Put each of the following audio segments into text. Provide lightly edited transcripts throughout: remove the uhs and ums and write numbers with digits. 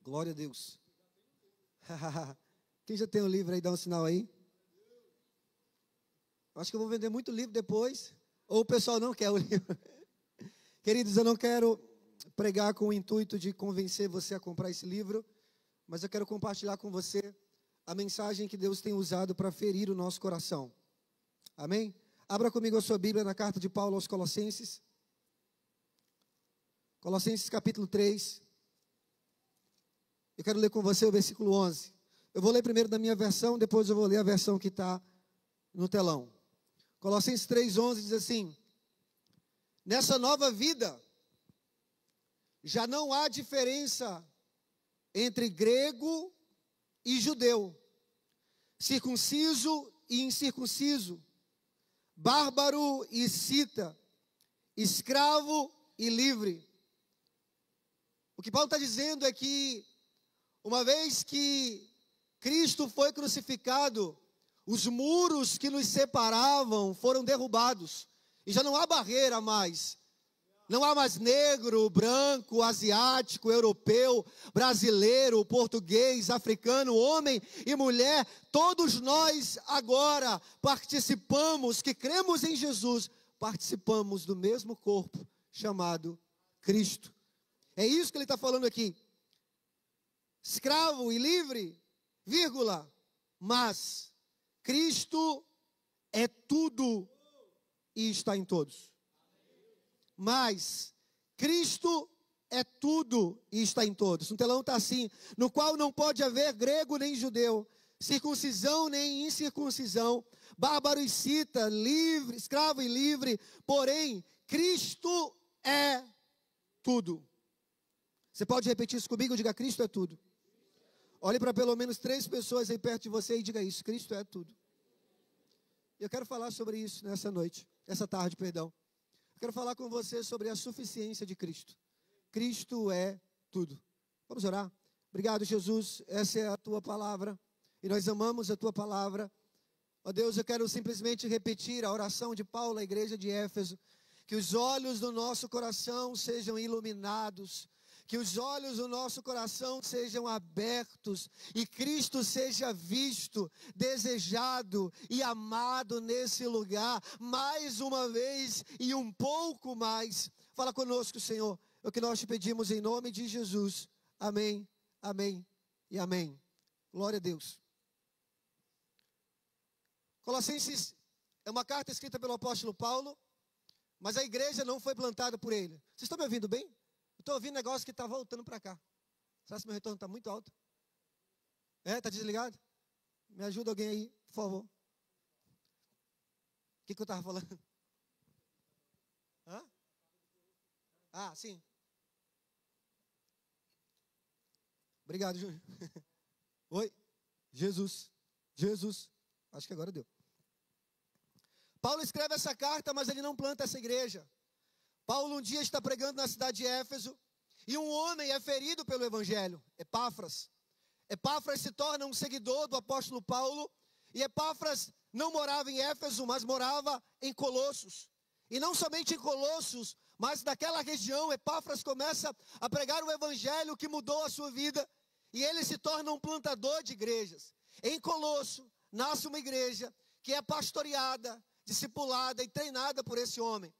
Glória a Deus. Quem já tem um livro aí, dá um sinal aí. Acho que eu vou vender muito livro depois. Ou o pessoal não quer o livro. Queridos, eu não quero pregar com o intuito de convencer você a comprar esse livro, mas eu quero compartilhar com você a mensagem que Deus tem usado para ferir o nosso coração. Amém? Abra comigo a sua Bíblia na carta de Paulo aos Colossenses. Colossenses capítulo 3. Eu quero ler com você o versículo 11. Eu vou ler primeiro da minha versão, depois eu vou ler a versão que está no telão. Colossenses 3:11 diz assim: nessa nova vida, já não há diferença entre grego e judeu, circunciso e incircunciso, bárbaro e cita, escravo e livre. O que Paulo está dizendo é que, uma vez que Cristo foi crucificado, os muros que nos separavam foram derrubados. E já não há barreira mais. Não há mais negro, branco, asiático, europeu, brasileiro, português, africano, homem e mulher. Todos nós agora participamos, que cremos em Jesus, participamos do mesmo corpo chamado Cristo. É isso que ele está falando aqui. Escravo e livre, vírgula, mas Cristo é tudo e está em todos. Mas Cristo é tudo e está em todos. No telão está assim: no qual não pode haver grego nem judeu, circuncisão nem incircuncisão, bárbaro e cita, livre, escravo e livre, porém Cristo é tudo. Você pode repetir isso comigo? Diga: Cristo é tudo. Olhe para pelo menos 3 pessoas aí perto de você e diga isso: Cristo é tudo. Eu quero falar sobre isso nessa tarde, perdão. Eu quero falar com você sobre a suficiência de Cristo. Cristo é tudo. Vamos orar? Obrigado, Jesus. Essa é a tua palavra e nós amamos a tua palavra. Ó Deus, eu quero simplesmente repetir a oração de Paulo à igreja de Éfeso. Que os olhos do nosso coração sejam iluminados, que os olhos do nosso coração sejam abertos e Cristo seja visto, desejado e amado nesse lugar, mais uma vez e um pouco mais. Fala conosco, Senhor, é o que nós te pedimos em nome de Jesus. Amém, amém e amém. Glória a Deus. Colossenses é uma carta escrita pelo apóstolo Paulo, mas a igreja não foi plantada por ele. Vocês estão me ouvindo bem? Eu estou ouvindo um negócio que está voltando para cá. Será que meu retorno está muito alto? Está desligado? Me ajuda alguém aí, por favor. O que eu estava falando? Hã? Ah, sim. Obrigado, Júnior. Oi? Jesus. Acho que agora deu. Paulo escreve essa carta, mas ele não planta essa igreja. Paulo um dia está pregando na cidade de Éfeso e um homem é ferido pelo evangelho, Epáfras. Epáfras se torna um seguidor do apóstolo Paulo e Epáfras não morava em Éfeso, mas morava em Colossos. E não somente em Colossos, mas naquela região, Epáfras começa a pregar o evangelho que mudou a sua vida e ele se torna um plantador de igrejas. Em Colosso nasce uma igreja que é pastoreada, discipulada e treinada por esse homem.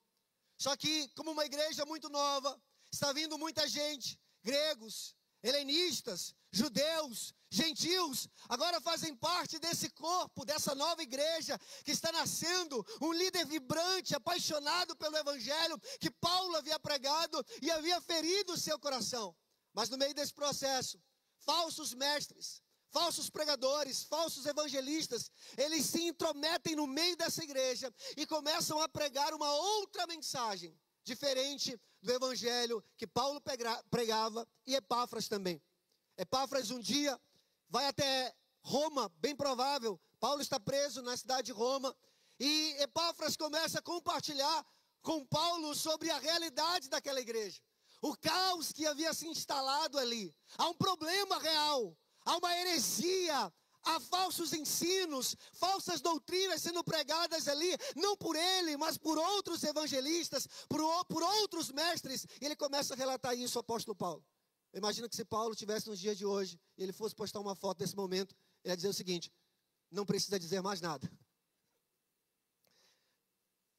Só que, como uma igreja muito nova, está vindo muita gente, gregos, helenistas, judeus, gentios, agora fazem parte desse corpo, dessa nova igreja que está nascendo, um líder vibrante, apaixonado pelo evangelho que Paulo havia pregado e havia ferido o seu coração. Mas no meio desse processo, falsos mestres, falsos pregadores, falsos evangelistas, eles se intrometem no meio dessa igreja e começam a pregar uma outra mensagem, diferente do evangelho que Paulo pregava e Epáfras também. Epáfras um dia vai até Roma, bem provável, Paulo está preso na cidade de Roma, e Epáfras começa a compartilhar com Paulo sobre a realidade daquela igreja, o caos que havia se instalado ali. Há um problema real, há uma heresia, há falsos ensinos, falsas doutrinas sendo pregadas ali, não por ele, mas por outros evangelistas, por outros mestres. E ele começa a relatar isso ao apóstolo Paulo. Eu imagino que se Paulo estivesse nos dias de hoje, e ele fosse postar uma foto desse momento, ele ia dizer o seguinte: não precisa dizer mais nada.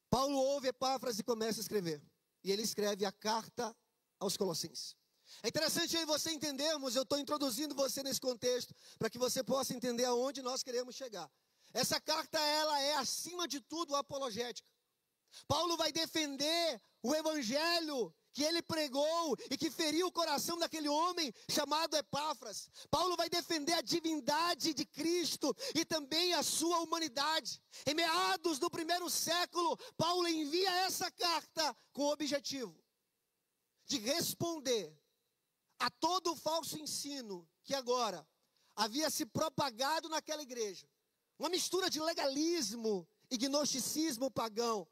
Paulo ouve Epáfras e começa a escrever. E ele escreve a carta aos Colossenses. É interessante aí você entendermos, eu estou introduzindo você nesse contexto, para que você possa entender aonde nós queremos chegar. Essa carta, ela é, acima de tudo, apologética. Paulo vai defender o evangelho que ele pregou e que feriu o coração daquele homem chamado Epáfras. Paulo vai defender a divindade de Cristo e também a sua humanidade. Em meados do 1º século, Paulo envia essa carta com o objetivo de responder a todo o falso ensino que agora havia se propagado naquela igreja. Uma mistura de legalismo e gnosticismo pagão.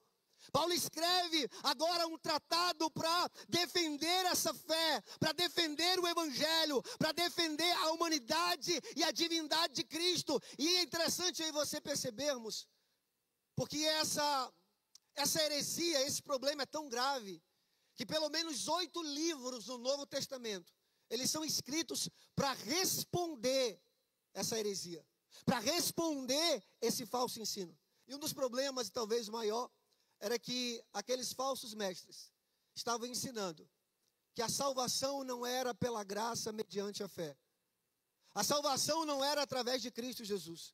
Paulo escreve agora um tratado para defender essa fé, para defender o evangelho, para defender a humanidade e a divindade de Cristo. E é interessante aí você percebermos, porque essa heresia, esse problema é tão grave, que pelo menos 8 livros do Novo Testamento, eles são escritos para responder essa heresia, para responder esse falso ensino. E um dos problemas, talvez o maior, era que aqueles falsos mestres estavam ensinando que a salvação não era pela graça mediante a fé. A salvação não era através de Cristo Jesus.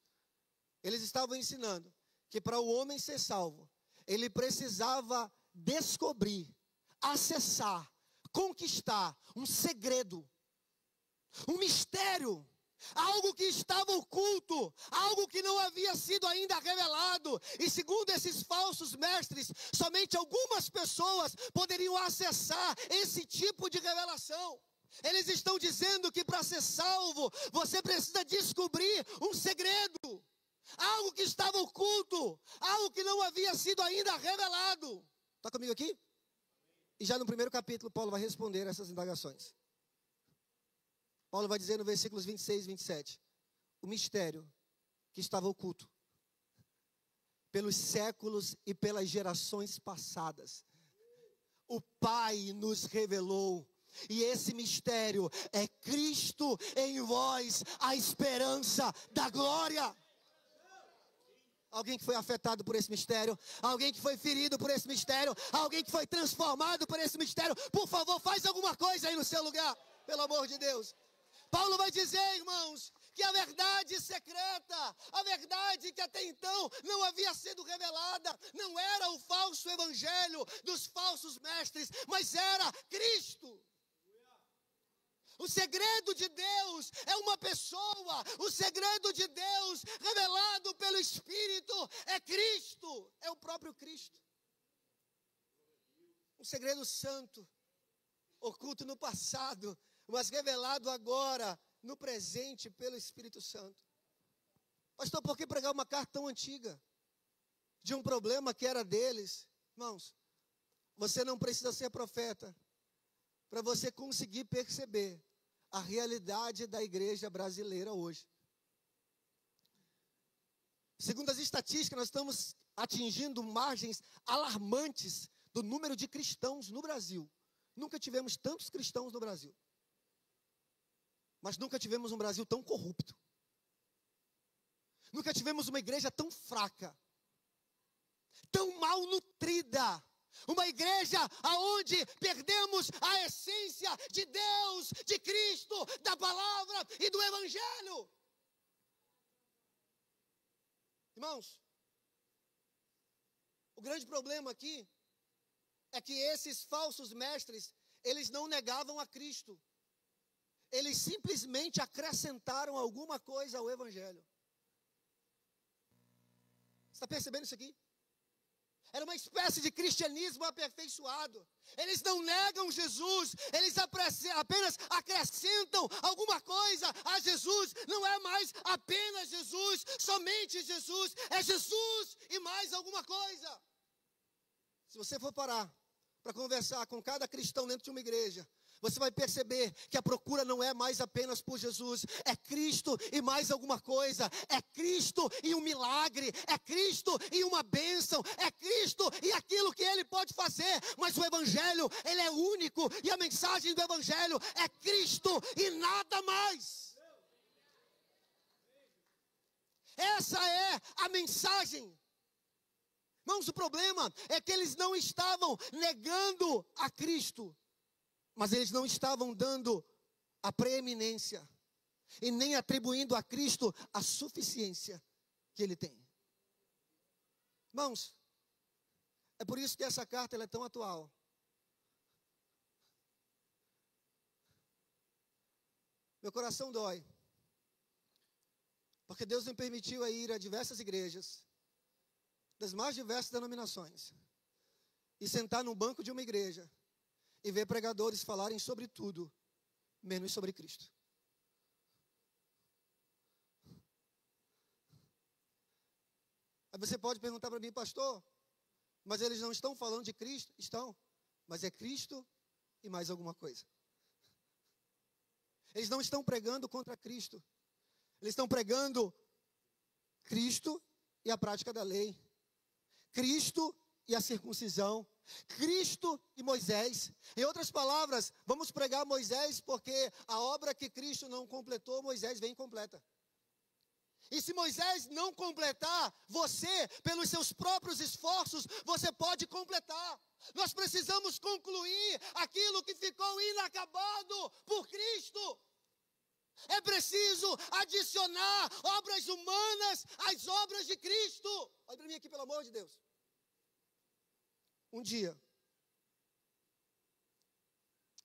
Eles estavam ensinando que para o homem ser salvo, ele precisava descobrir, acessar, conquistar um segredo, um mistério, algo que estava oculto, algo que não havia sido ainda revelado. E segundo esses falsos mestres, somente algumas pessoas poderiam acessar esse tipo de revelação. Eles estão dizendo que para ser salvo, você precisa descobrir um segredo, algo que estava oculto, algo que não havia sido ainda revelado. Está comigo aqui? E já no 1º capítulo, Paulo vai responder essas indagações. Paulo vai dizer no versículos 26 e 27, o mistério que estava oculto pelos séculos e pelas gerações passadas, o Pai nos revelou, e esse mistério é Cristo em vós, a esperança da glória. Alguém que foi afetado por esse mistério, alguém que foi ferido por esse mistério, alguém que foi transformado por esse mistério, por favor, faz alguma coisa aí no seu lugar, pelo amor de Deus. Paulo vai dizer, irmãos, que a verdade secreta, a verdade que até então não havia sido revelada, não era o falso evangelho dos falsos mestres, mas era Cristo. O segredo de Deus é uma pessoa, o segredo de Deus revelado pelo Espírito é Cristo, é o próprio Cristo. Um segredo santo, oculto no passado, mas revelado agora, no presente, pelo Espírito Santo. Pastor, por que pregar uma carta tão antiga? De um problema que era deles. Irmãos, você não precisa ser profeta para você conseguir perceber a realidade da igreja brasileira hoje. Segundo as estatísticas, nós estamos atingindo margens alarmantes do número de cristãos no Brasil. Nunca tivemos tantos cristãos no Brasil. Mas nunca tivemos um Brasil tão corrupto. Nunca tivemos uma igreja tão fraca, tão mal nutrida. Uma igreja aonde perdemos a essência de Deus, de Cristo, da palavra e do evangelho. Irmãos, o grande problema aqui é que esses falsos mestres, eles não negavam a Cristo. Eles simplesmente acrescentaram alguma coisa ao evangelho. Você está percebendo isso aqui? Era uma espécie de cristianismo aperfeiçoado. Eles não negam Jesus, eles apenas acrescentam alguma coisa a Jesus. Não é mais apenas Jesus, somente Jesus. É Jesus e mais alguma coisa. Se você for parar para conversar com cada cristão dentro de uma igreja, você vai perceber que a procura não é mais apenas por Jesus, é Cristo e mais alguma coisa, é Cristo e um milagre, é Cristo e uma bênção, é Cristo e aquilo que Ele pode fazer, mas o Evangelho, ele é único, e a mensagem do Evangelho é Cristo e nada mais. Essa é a mensagem. Irmãos, o problema é que eles não estavam negando a Cristo, mas eles não estavam dando a preeminência e nem atribuindo a Cristo a suficiência que Ele tem. Irmãos, é por isso que essa carta ela é tão atual. Meu coração dói, porque Deus me permitiu ir a diversas igrejas, das mais diversas denominações, e sentar num banco de uma igreja, e ver pregadores falarem sobre tudo, menos sobre Cristo. Aí você pode perguntar para mim, pastor, mas eles não estão falando de Cristo? Estão, mas é Cristo e mais alguma coisa. Eles não estão pregando contra Cristo, eles estão pregando Cristo e a prática da lei, Cristo e a circuncisão, Cristo e Moisés. Em outras palavras, vamos pregar Moisés porque a obra que Cristo não completou, Moisés vem e completa. E se Moisés não completar, você, pelos seus próprios esforços, você pode completar. Nós precisamos concluir aquilo que ficou inacabado por Cristo. É preciso adicionar obras humanas às obras de Cristo. Olha para mim aqui, pelo amor de Deus. Um dia,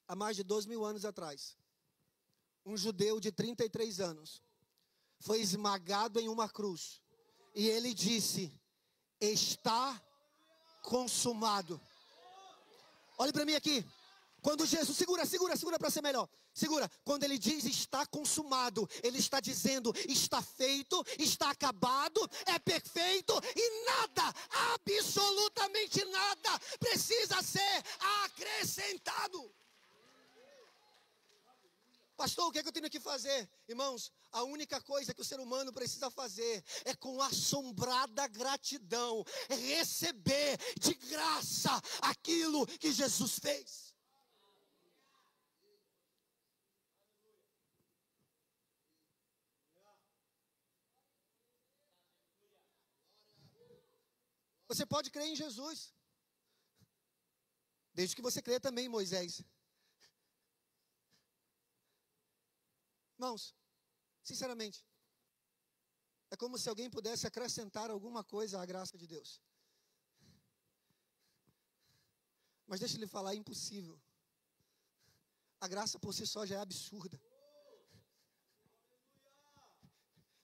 há mais de 2.000 anos atrás, um judeu de 33 anos foi esmagado em uma cruz. E ele disse, está consumado. Olhe para mim aqui. Quando Jesus, segura para ser melhor. Segura, quando ele diz está consumado, ele está dizendo está feito, está acabado, é perfeito e nada, absolutamente nada, precisa ser acrescentado. Pastor, o que é que eu tenho que fazer? Irmãos, a única coisa que o ser humano precisa fazer é com assombrada gratidão receber de graça aquilo que Jesus fez. Você pode crer em Jesus, desde que você crê também em Moisés. Irmãos, sinceramente, é como se alguém pudesse acrescentar alguma coisa à graça de Deus. Mas deixa eu lhe falar, é impossível. A graça por si só já é absurda.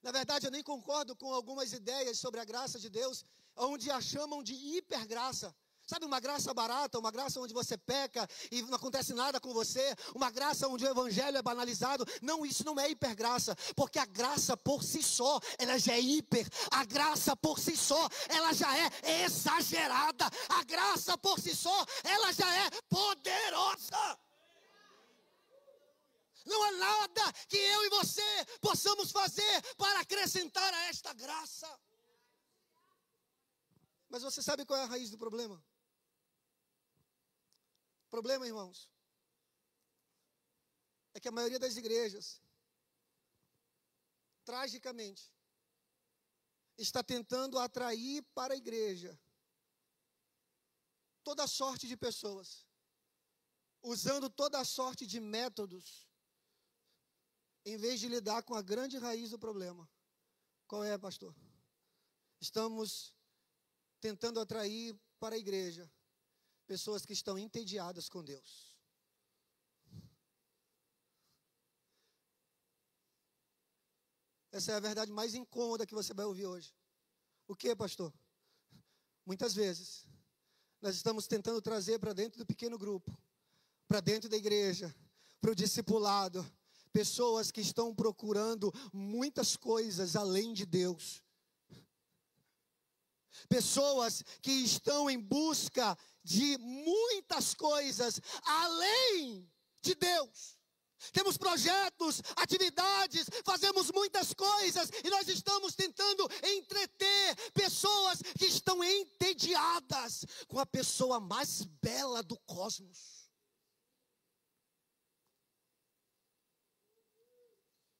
Na verdade, eu nem concordo com algumas ideias sobre a graça de Deus, onde a chamam de hipergraça. Sabe, uma graça barata, uma graça onde você peca e não acontece nada com você, uma graça onde o evangelho é banalizado. Não, isso não é hipergraça, porque a graça por si só, ela já é hiper. A graça por si só, ela já é exagerada. A graça por si só, ela já é poderosa. Não há nada que eu e você possamos fazer para acrescentar a esta graça. Mas você sabe qual é a raiz do problema? O problema, irmãos, é que a maioria das igrejas, tragicamente, está tentando atrair para a igreja toda sorte de pessoas, usando toda sorte de métodos, em vez de lidar com a grande raiz do problema. Qual é, pastor? Estamos tentando atrair para a igreja pessoas que estão entediadas com Deus. Essa é a verdade mais incômoda que você vai ouvir hoje. O que, pastor? Muitas vezes, nós estamos tentando trazer para dentro do pequeno grupo, para dentro da igreja, para o discipulado, pessoas que estão procurando muitas coisas além de Deus. Pessoas que estão em busca de muitas coisas além de Deus. Temos projetos, atividades, fazemos muitas coisas e nós estamos tentando entreter pessoas que estão entediadas com a pessoa mais bela do cosmos.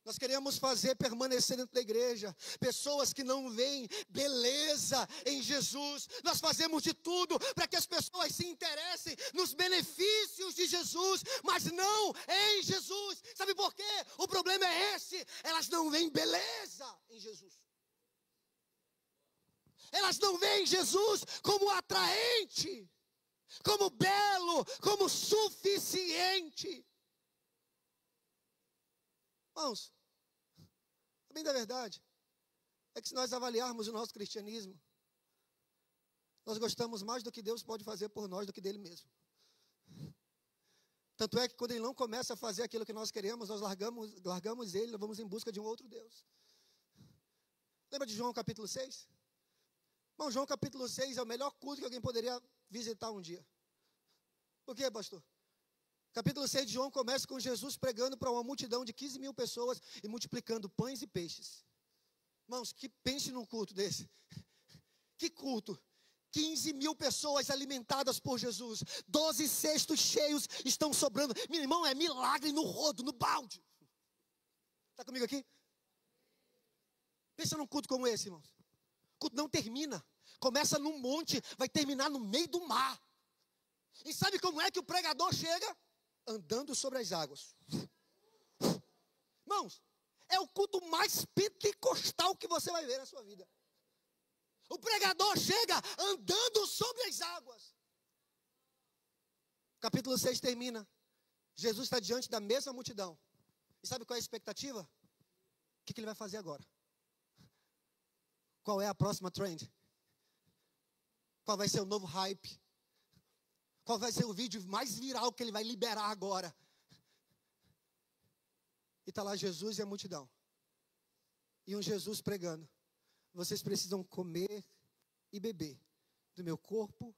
Nós queremos fazer permanecer dentro da igreja pessoas que não veem beleza em Jesus. Nós fazemos de tudo para que as pessoas se interessem nos benefícios de Jesus, mas não em Jesus. Sabe por quê? O problema é esse: elas não veem beleza em Jesus. Elas não veem Jesus como atraente, como belo, como suficiente. Irmãos, a bem da verdade é que se nós avaliarmos o nosso cristianismo, nós gostamos mais do que Deus pode fazer por nós do que dele mesmo. Tanto é que quando ele não começa a fazer aquilo que nós queremos, nós largamos ele, nós vamos em busca de um outro Deus. Lembra de João capítulo 6? Bom, João capítulo 6 é o melhor culto que alguém poderia visitar um dia. Por quê, pastor? Capítulo 6 de João começa com Jesus pregando para uma multidão de 15 mil pessoas e multiplicando pães e peixes. Irmãos, que pense num culto desse. Que culto. 15 mil pessoas alimentadas por Jesus. 12 cestos cheios estão sobrando. Meu irmão, é milagre no rodo, no balde. Está comigo aqui? Pensa num culto como esse, irmãos. O culto não termina. Começa num monte, vai terminar no meio do mar. E sabe como é que o pregador chega? Andando sobre as águas. Irmãos, é o culto mais pentecostal que você vai ver na sua vida. O pregador chega andando sobre as águas. Capítulo 6 termina. Jesus está diante da mesma multidão. E sabe qual é a expectativa? O que ele vai fazer agora? Qual é a próxima trend? Qual vai ser o novo hype? Qual vai ser o vídeo mais viral que ele vai liberar agora? E está lá Jesus e a multidão. E um Jesus pregando: vocês precisam comer e beber do meu corpo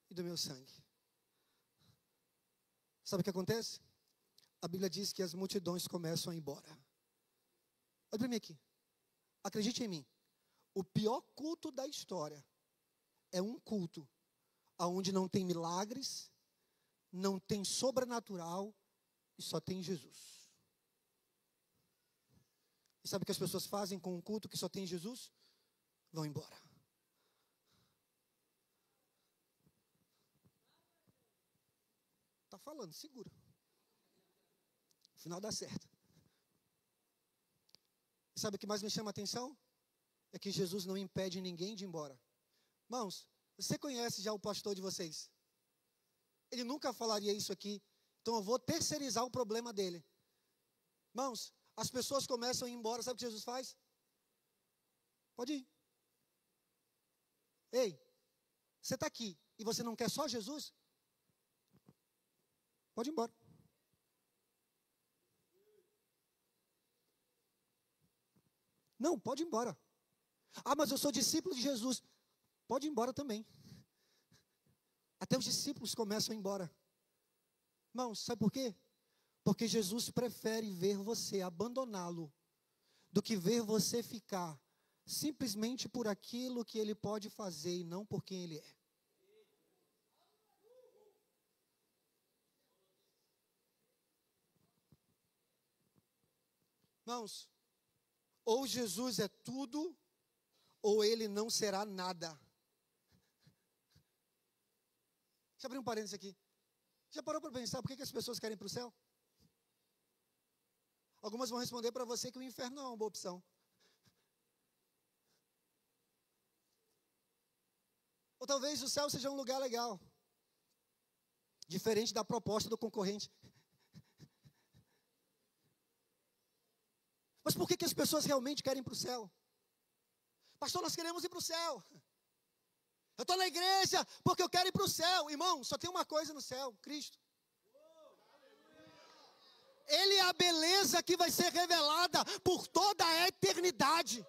e do meu sangue. Sabe o que acontece? A Bíblia diz que as multidões começam a ir embora. Olha para mim aqui. Acredite em mim. O pior culto da história é um culto onde não tem milagres, não tem sobrenatural e só tem Jesus. E sabe o que as pessoas fazem com um culto que só tem Jesus? Vão embora. Está falando, segura. No final dá certo. E sabe o que mais me chama a atenção? É que Jesus não impede ninguém de ir embora. Irmãos, você conhece já o pastor de vocês? Ele nunca falaria isso aqui. Então eu vou terceirizar o problema dele. Irmãos, as pessoas começam a ir embora. Sabe o que Jesus faz? Pode ir. Ei, você está aqui e você não quer só Jesus? Pode ir embora. Não, pode ir embora. Ah, mas eu sou discípulo de Jesus. Pode ir embora também. Até os discípulos começam a ir embora. Irmãos, sabe por quê? Porque Jesus prefere ver você abandoná-lo do que ver você ficar simplesmente por aquilo que ele pode fazer e não por quem ele é. Irmãos, ou Jesus é tudo, ou ele não será nada. Deixa eu abrir um parênteses aqui. Já parou para pensar por que as pessoas querem ir para o céu? Algumas vão responder para você que o inferno não é uma boa opção. Ou talvez o céu seja um lugar legal, diferente da proposta do concorrente. Mas por que as pessoas realmente querem ir para o céu? Pastor, nós queremos ir para o céu. Eu estou na igreja porque eu quero ir para o céu. Irmão, só tem uma coisa no céu: Cristo. Ele é a beleza que vai ser revelada por toda a eternidade.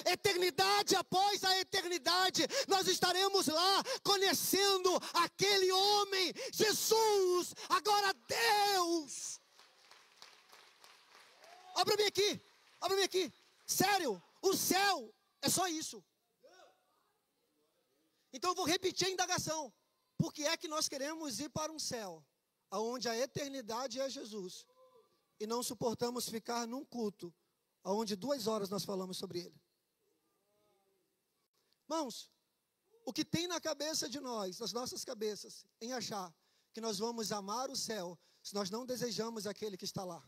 Eternidade após a eternidade, nós estaremos lá conhecendo aquele homem, Jesus, agora Deus. Abra bem aqui, sério, o céu é só isso. Então eu vou repetir a indagação. Por que é que nós queremos ir para um céu, onde a eternidade é Jesus, e não suportamos ficar num culto, onde 2 horas nós falamos sobre ele? Irmãos, o que tem na cabeça de nós, nas nossas cabeças, em achar que nós vamos amar o céu, se nós não desejamos aquele que está lá?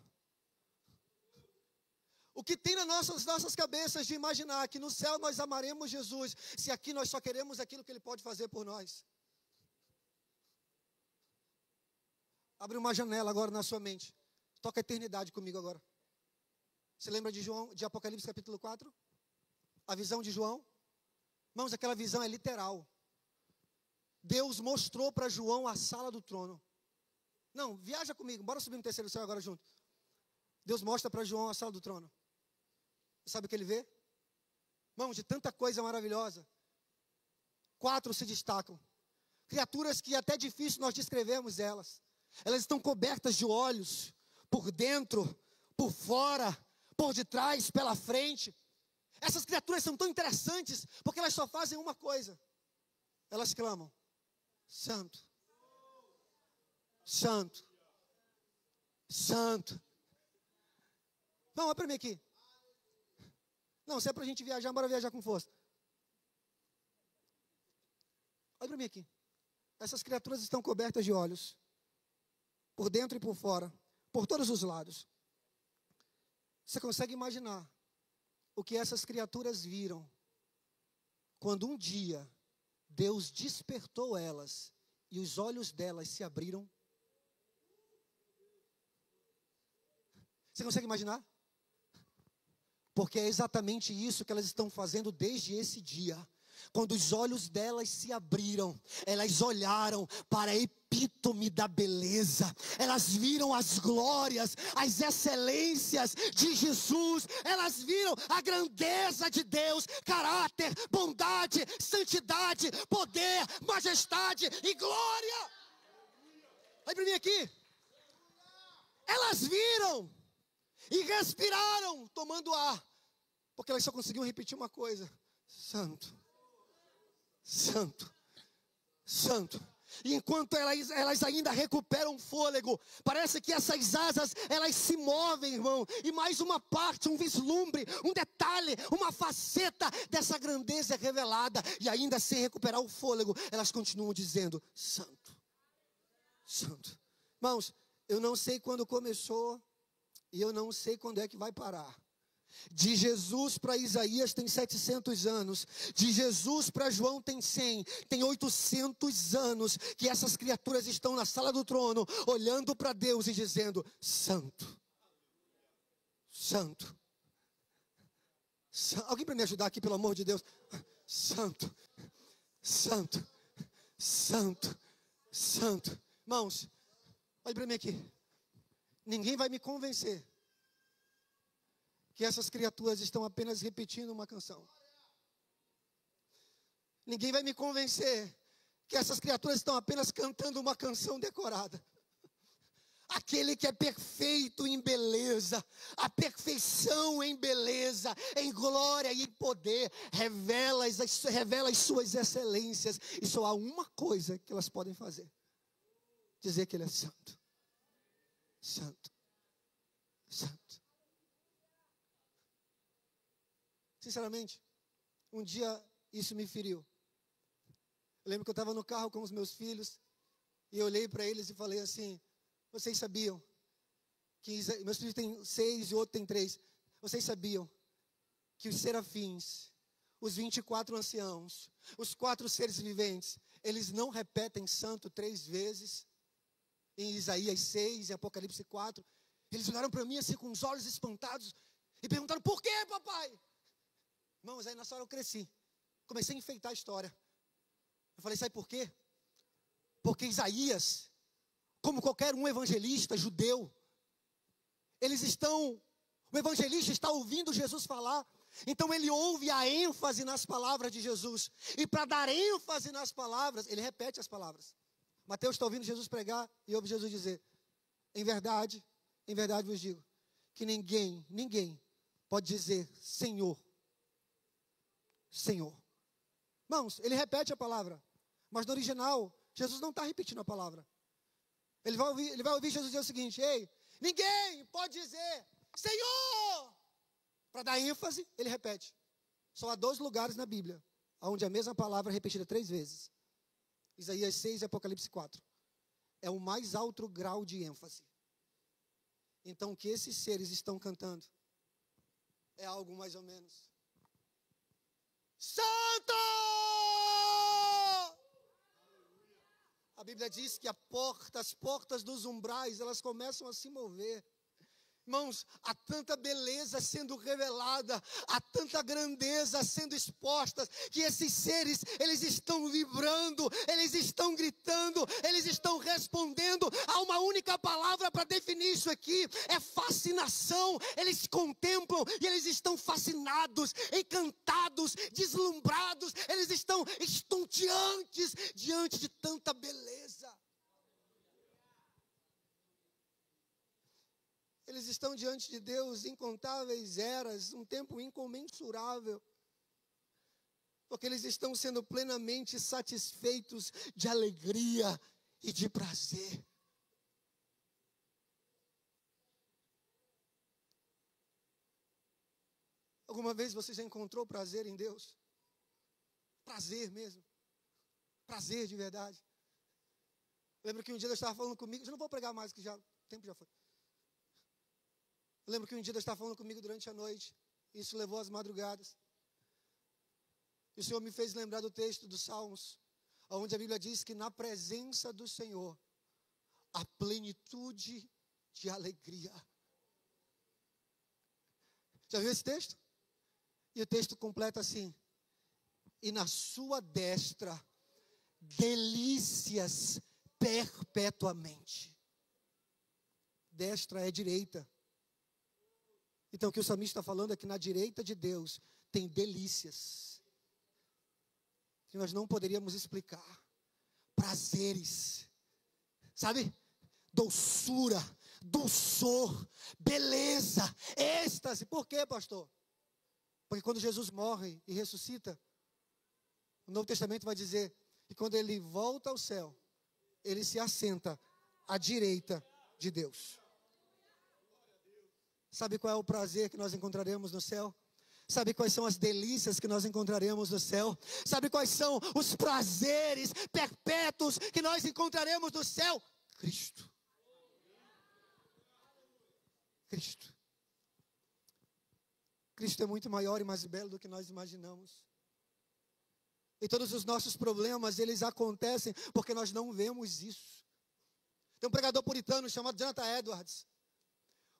O que tem nas nossas cabeças de imaginar que no céu nós amaremos Jesus, se aqui nós só queremos aquilo que Ele pode fazer por nós? Abre uma janela agora na sua mente. Toca a eternidade comigo agora. Você lembra de Apocalipse capítulo 4? A visão de João? Irmãos, aquela visão é literal. Deus mostrou para João a sala do trono. Não, viaja comigo, bora subir no terceiro céu agora junto. Deus mostra para João a sala do trono. Sabe o que ele vê? Irmãos, de tanta coisa maravilhosa, 4 se destacam. Criaturas que é até difícil nós descrevermos elas. Elas estão cobertas de olhos, por dentro, por fora, por detrás, pela frente. Essas criaturas são tão interessantes, porque elas só fazem uma coisa. Elas clamam: Santo, Santo, Santo. Vamos, olha para mim aqui. Não, se é para a gente viajar, bora viajar com força. Olha para mim aqui. Essas criaturas estão cobertas de olhos, por dentro e por fora, por todos os lados. Você consegue imaginar o que essas criaturas viram quando um dia Deus despertou elas e os olhos delas se abriram? Você consegue imaginar? Porque é exatamente isso que elas estão fazendo desde esse dia. Quando os olhos delas se abriram, elas olharam para a epítome da beleza. Elas viram as glórias, as excelências de Jesus. Elas viram a grandeza de Deus, caráter, bondade, santidade, poder, majestade e glória. Olha para mim aqui. Elas viram e respiraram, tomando ar, porque elas só conseguiam repetir uma coisa: Santo, Santo, Santo. E enquanto elas ainda recuperam fôlego, parece que essas asas, elas se movem, irmão, e mais uma parte, um vislumbre, um detalhe, uma faceta dessa grandeza é revelada, e ainda sem recuperar o fôlego, elas continuam dizendo: Santo, Santo. Irmãos, eu não sei quando começou, e eu não sei quando é que vai parar. De Jesus para Isaías tem 700 anos. De Jesus para João tem 100. Tem 800 anos que essas criaturas estão na sala do trono, olhando para Deus e dizendo: Santo, Santo. Alguém para me ajudar aqui, pelo amor de Deus? Santo, Santo, Santo, Santo. Irmãos, olha para mim aqui. Ninguém vai me convencer que essas criaturas estão apenas repetindo uma canção. Ninguém vai me convencer que essas criaturas estão apenas cantando uma canção decorada. Aquele que é perfeito em beleza, a perfeição em beleza, em glória e em poder, revela as suas excelências. E só há uma coisa que elas podem fazer: dizer que Ele é santo, santo, santo. Sinceramente, um dia isso me feriu. Eu lembro que eu estava no carro com os meus filhos, e eu olhei para eles e falei assim: vocês sabiam que meus filhos têm 6 e o outro tem 3. Vocês sabiam que os serafins, os 24 anciãos, os 4 seres viventes, eles não repetem santo 3 vezes? Em Isaías 6, em Apocalipse 4, eles olharam para mim assim com os olhos espantados e perguntaram: por quê, papai? Irmãos, aí nessa hora eu cresci. Comecei a enfeitar a história. Eu falei: sabe por quê? Porque Isaías, como qualquer um evangelista judeu, o evangelista está ouvindo Jesus falar, Então ele ouve a ênfase nas palavras de Jesus. E para dar ênfase nas palavras, ele repete as palavras. Mateus está ouvindo Jesus pregar e ouve Jesus dizer: em verdade vos digo, que ninguém pode dizer Senhor, Senhor. Irmãos, ele repete a palavra, mas no original, Jesus não está repetindo a palavra. Ele vai ouvir Jesus dizer o seguinte: ei, ninguém pode dizer Senhor. Para dar ênfase, ele repete. Só há 2 lugares na Bíblia onde a mesma palavra é repetida 3 vezes. Isaías 6 e Apocalipse 4. É o mais alto grau de ênfase. Então, o que esses seres estão cantando é algo mais ou menos: Santo! A Bíblia diz que as portas dos umbrais, elas começam a se mover. Irmãos, há tanta beleza sendo revelada, há tanta grandeza sendo exposta, que esses seres, eles estão vibrando, eles estão gritando, eles estão respondendo. Há uma única palavra para definir isso aqui: é fascinação. Eles contemplam e eles estão fascinados, encantados, deslumbrados, eles estão estonteantes diante de tanta beleza. Eles estão diante de Deus incontáveis eras, um tempo incomensurável, porque eles estão sendo plenamente satisfeitos de alegria e de prazer. Alguma vez você já encontrou prazer em Deus? Prazer mesmo. Prazer de verdade. Lembro que um dia Deus estava falando comigo, eu não vou pregar mais, que já, o tempo já foi. Eu lembro que um dia Deus estava falando comigo durante a noite. Isso levou às madrugadas. E o Senhor me fez lembrar do texto dos Salmos, onde a Bíblia diz que na presença do Senhor há plenitude de alegria. Já viu esse texto? E o texto completa assim: e na sua destra delícias perpetuamente. Destra é direita. Então, o que o salmista está falando é que na direita de Deus tem delícias que nós não poderíamos explicar. Prazeres, sabe? Doçura, dulçor, beleza, êxtase. Por quê, pastor? Porque quando Jesus morre e ressuscita, o Novo Testamento vai dizer que quando ele volta ao céu, ele se assenta à direita de Deus. Sabe qual é o prazer que nós encontraremos no céu? Sabe quais são as delícias que nós encontraremos no céu? Sabe quais são os prazeres perpétuos que nós encontraremos no céu? Cristo. Cristo. Cristo é muito maior e mais belo do que nós imaginamos. E todos os nossos problemas, eles acontecem porque nós não vemos isso. Tem um pregador puritano chamado Jonathan Edwards.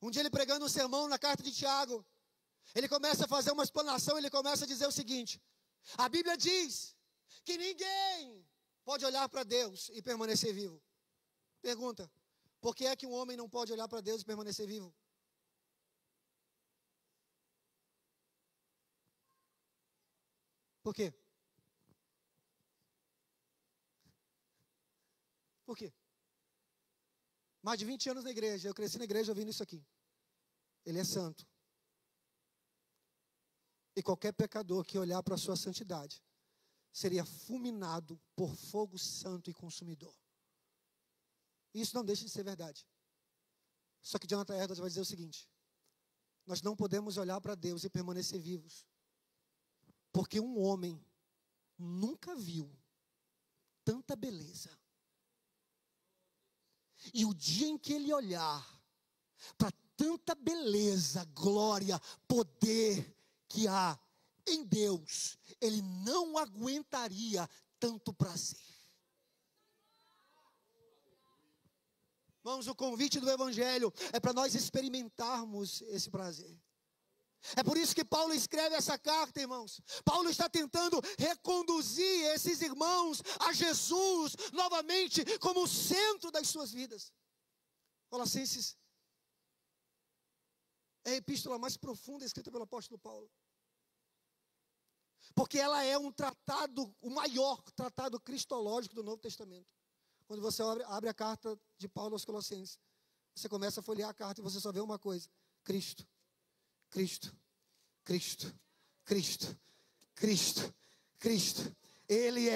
Um dia ele pregando um sermão na carta de Tiago, ele começa a fazer uma explanação, ele começa a dizer o seguinte: a Bíblia diz que ninguém pode olhar para Deus e permanecer vivo. Pergunta: por que é que um homem não pode olhar para Deus e permanecer vivo? Por quê? Por quê? Mais de 20 anos na igreja, eu cresci na igreja ouvindo isso aqui. Ele é santo. E qualquer pecador que olhar para a sua santidade seria fulminado por fogo santo e consumidor. Isso não deixa de ser verdade. Só que Jonathan Edwards vai dizer o seguinte: nós não podemos olhar para Deus e permanecer vivos, porque um homem nunca viu tanta beleza. E o dia em que ele olhar para tanta beleza, glória, poder que há em Deus, ele não aguentaria tanto prazer. Irmãos, o convite do Evangelho é para nós experimentarmos esse prazer. É por isso que Paulo escreve essa carta, irmãos. Paulo está tentando reconduzir esses irmãos a Jesus novamente como o centro das suas vidas. Colossenses é a epístola mais profunda escrita pelo apóstolo Paulo. Porque ela é um tratado, o maior tratado cristológico do Novo Testamento. Quando você abre a carta de Paulo aos Colossenses, você começa a folhear a carta e você só vê uma coisa: Cristo, Cristo, Cristo, Cristo, Cristo, Cristo. Ele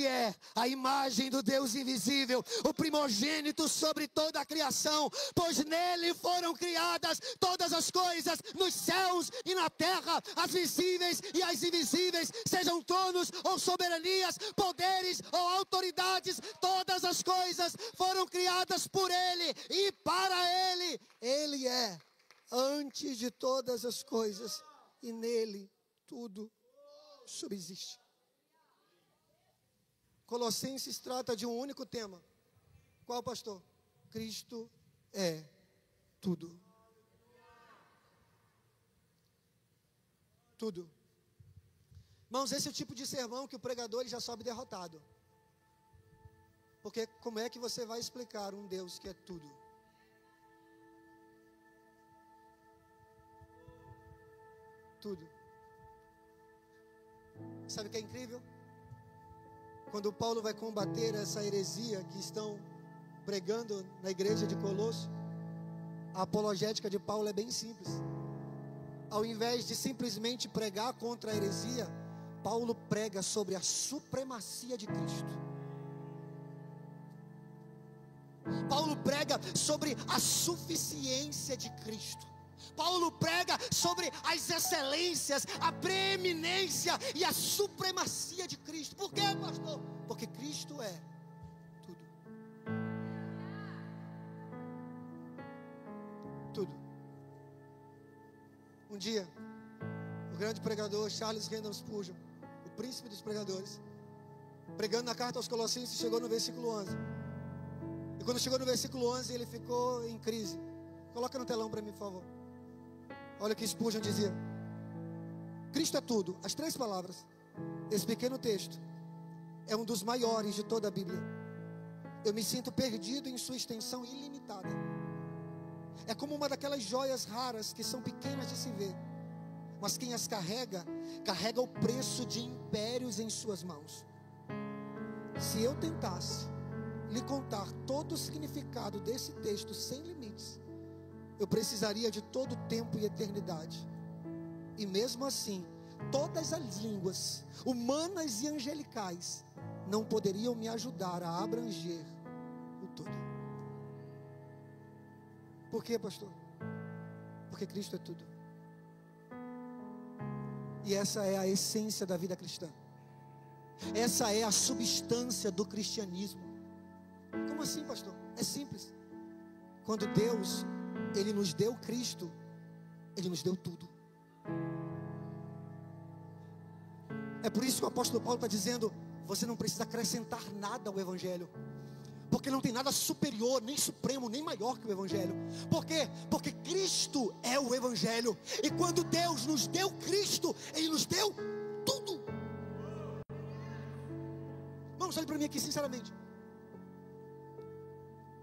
é a imagem do Deus invisível, o primogênito sobre toda a criação, pois nele foram criadas todas as coisas, nos céus e na terra, as visíveis e as invisíveis, sejam tronos ou soberanias, poderes ou autoridades, todas as coisas foram criadas por ele e para ele. Ele é antes de todas as coisas e nele tudo subsiste. Colossenses trata de um único tema. Qual, pastor? Cristo é tudo. Tudo. Irmãos, esse é o tipo de sermão que o pregador ele já sobe derrotado. Porque como é que você vai explicar um Deus que é tudo? Tudo. Sabe o que é incrível? Quando Paulo vai combater essa heresia que estão pregando na igreja de Colosso, a apologética de Paulo é bem simples. Ao invés de simplesmente pregar contra a heresia, Paulo prega sobre a supremacia de Cristo. Paulo prega sobre a suficiência de Cristo. Paulo prega sobre as excelências, a preeminência e a supremacia de Cristo. Por quê, pastor? Porque Cristo é tudo. Tudo. Um dia, o grande pregador Charles Haddon Spurgeon, o príncipe dos pregadores, pregando na carta aos Colossenses, chegou no versículo 11. E quando chegou no versículo 11, ele ficou em crise. Coloca no telão para mim, por favor. Olha o que Spurgeon dizia: Cristo é tudo. As 3 palavras. Esse pequeno texto é um dos maiores de toda a Bíblia. Eu me sinto perdido em sua extensão ilimitada. É como uma daquelas joias raras que são pequenas de se ver, mas quem as carrega, carrega o preço de impérios em suas mãos. Se eu tentasse lhe contar todo o significado desse texto sem limites, eu precisaria de todo tempo e eternidade. E mesmo assim, todas as línguas humanas e angelicais não poderiam me ajudar a abranger o todo. Por quê, pastor? Porque Cristo é tudo. E essa é a essência da vida cristã. Essa é a substância do cristianismo. Como assim, pastor? É simples. Quando Deus, Ele nos deu Cristo, Ele nos deu tudo. É por isso que o apóstolo Paulo está dizendo: você não precisa acrescentar nada ao Evangelho, porque não tem nada superior, nem supremo, nem maior que o Evangelho. Por quê? Porque Cristo é o Evangelho. E quando Deus nos deu Cristo, Ele nos deu tudo. Vamos, olhe para mim aqui sinceramente.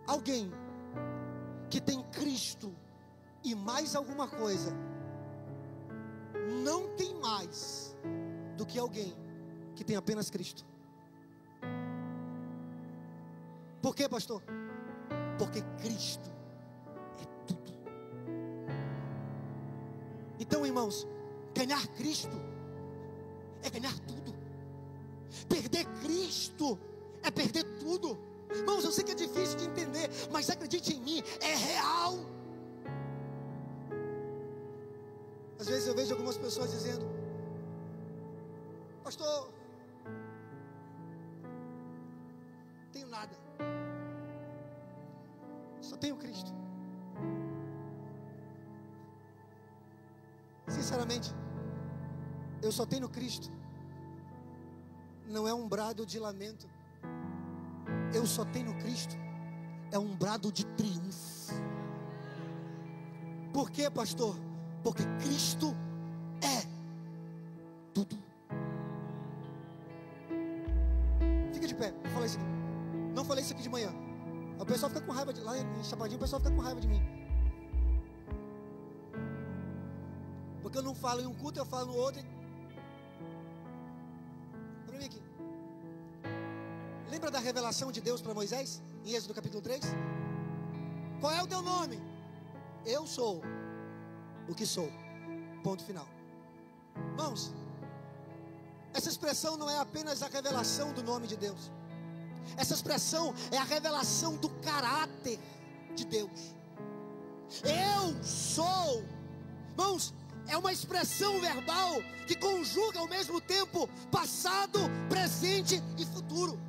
Alguém que tem Cristo e mais alguma coisa, não tem mais do que alguém que tem apenas Cristo. Por quê, pastor? Porque Cristo é tudo. Então, irmãos, ganhar Cristo é ganhar tudo. Perder Cristo é perder tudo. Irmãos, eu sei que é difícil de entender, mas acredite em mim, é real. Às vezes eu vejo algumas pessoas dizendo: pastor, tenho nada, só tenho Cristo. Sinceramente, eu só tenho Cristo não é um brado de lamento. Eu só tenho Cristo é um brado de triunfo. Por quê, pastor? Porque Cristo é tudo. Fica de pé, vou falar isso aqui. Não falei isso aqui de manhã. O pessoal fica com raiva lá em Chapadinho, o pessoal fica com raiva de mim. Porque eu não falo em um culto, eu falo no outro. Para mim aqui. Lembra da revelação de Deus para Moisés? Em Êxodo capítulo 3? Qual é o teu nome? Eu sou o que sou. Ponto final. Irmãos, essa expressão não é apenas a revelação do nome de Deus. Essa expressão é a revelação do caráter de Deus. Eu sou. Irmãos, é uma expressão verbal que conjuga ao mesmo tempo passado, presente e futuro.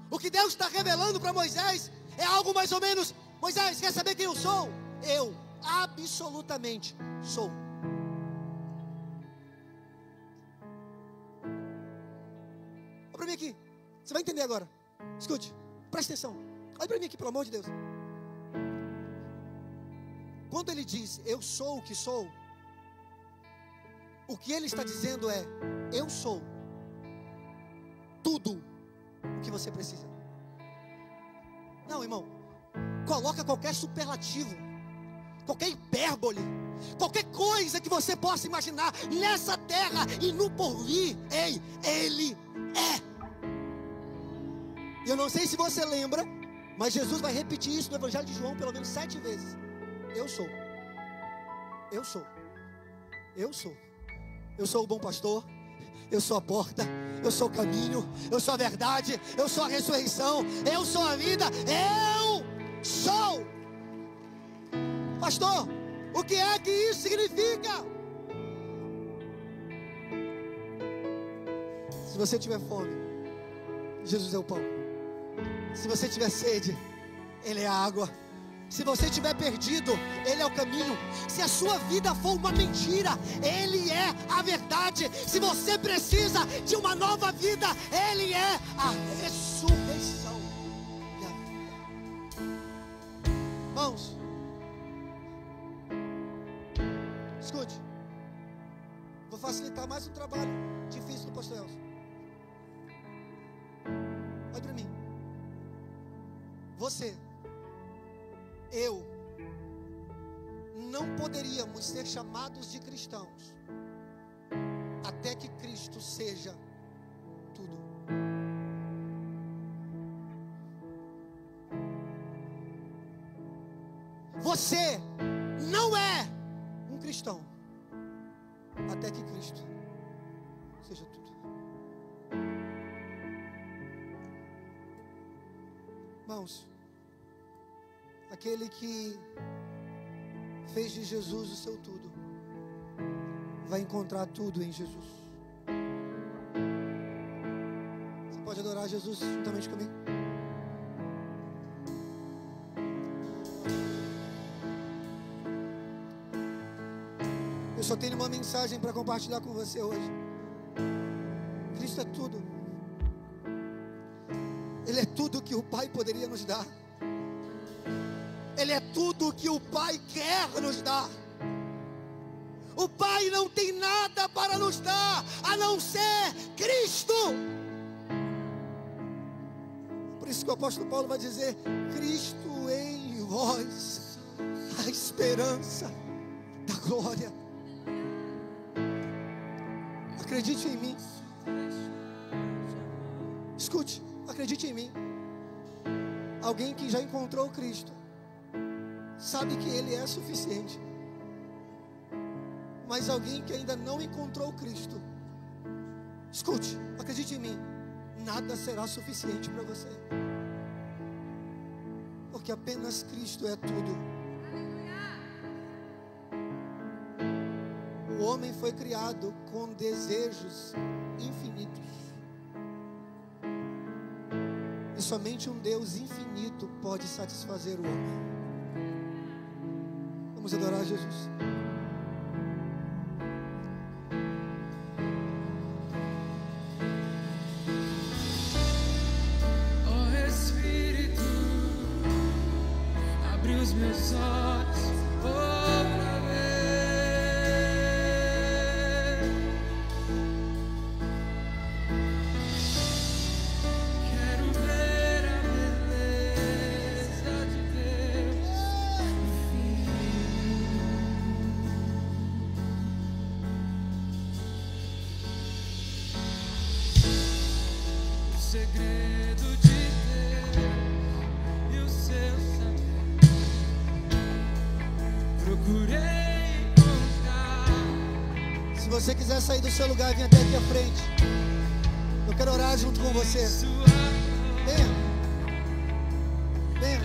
O que Deus está revelando para Moisés é algo mais ou menos: Moisés, quer saber quem eu sou? Eu absolutamente sou. Olha para mim aqui, você vai entender agora. Escute, preste atenção. Olha para mim aqui, pelo amor de Deus. Quando ele diz eu sou o que sou, o que ele está dizendo é: eu sou tudo o que você precisa. Não, irmão, coloca qualquer superlativo, qualquer hipérbole, qualquer coisa que você possa imaginar nessa terra e no porvir. Ei, ele é. Eu não sei se você lembra, mas Jesus vai repetir isso no Evangelho de João pelo menos 7 vezes. Eu sou. Eu sou. Eu sou. Eu sou o bom pastor. Eu sou a porta. Eu sou o caminho. Eu sou a verdade. Eu sou a ressurreição. Eu sou a vida. Eu sou. Pastor, o que é que isso significa? Se você tiver fome, Jesus é o pão. Se você tiver sede, Ele é a água. Se você estiver perdido, Ele é o caminho. Se a sua vida for uma mentira, Ele é a verdade. Se você precisa de uma nova vida, Ele é a ressurreição e a vida. Irmãos, escute, vou facilitar mais um trabalho difícil do pastor Elcio. Olha para mim. Você, eu, não poderíamos ser chamados de cristãos até que Cristo seja tudo. Você não é um cristão até que Cristo seja tudo. Irmãos, aquele que fez de Jesus o seu tudo, vai encontrar tudo em Jesus. Você pode adorar Jesus juntamente comigo? Eu só tenho uma mensagem para compartilhar com você hoje. Cristo é tudo. Ele é tudo que o Pai poderia nos dar. Ele é tudo que o Pai quer nos dar. O Pai não tem nada para nos dar a não ser Cristo. Por isso que o apóstolo Paulo vai dizer: Cristo em vós, a esperança da glória. Acredite em mim. Escute, acredite em mim. Alguém que já encontrou Cristo sabe que Ele é suficiente. Mas alguém que ainda não encontrou Cristo, escute, acredite em mim, nada será suficiente para você. Porque apenas Cristo é tudo. O homem foi criado com desejos infinitos. E somente um Deus infinito pode satisfazer o homem. Vamos adorar Jesus. Oh Espírito, abre os meus olhos outra vez. Quero ver a beleza de Deus. procurei encontrar. Se você quiser sair do seu lugar e vir até aqui à frente, eu quero orar junto com você. Venha. Venha.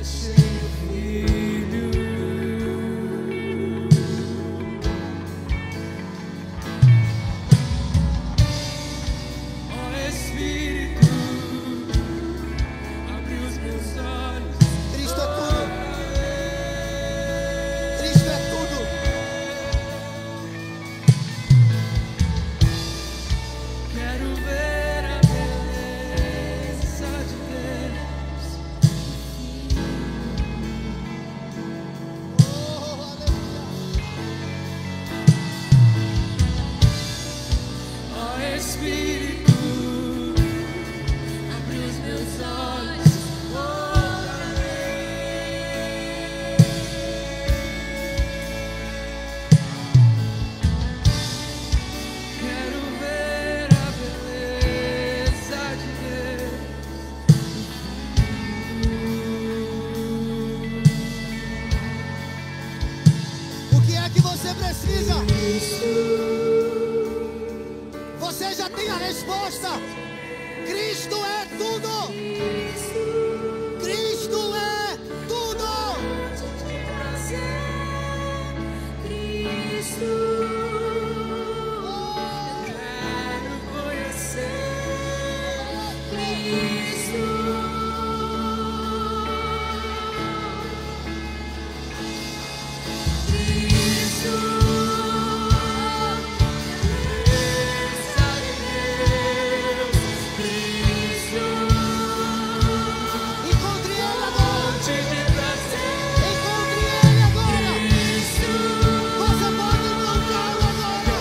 Cristo é tudo. Cristo é tudo. Quero ver a beleza de Deus. Oh, aleluia. Ó Espírito, abre os meus olhos outra vez. Quero ver a beleza de Deus. O que é que você precisa? Você já tem a resposta. Cristo é tudo. Cristo é tudo. Quero conhecer Cristo. Encontre Ele agora. Encontre Ele agora. Você pode encontrá-lo agora.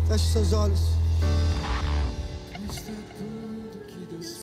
Feche seus olhos.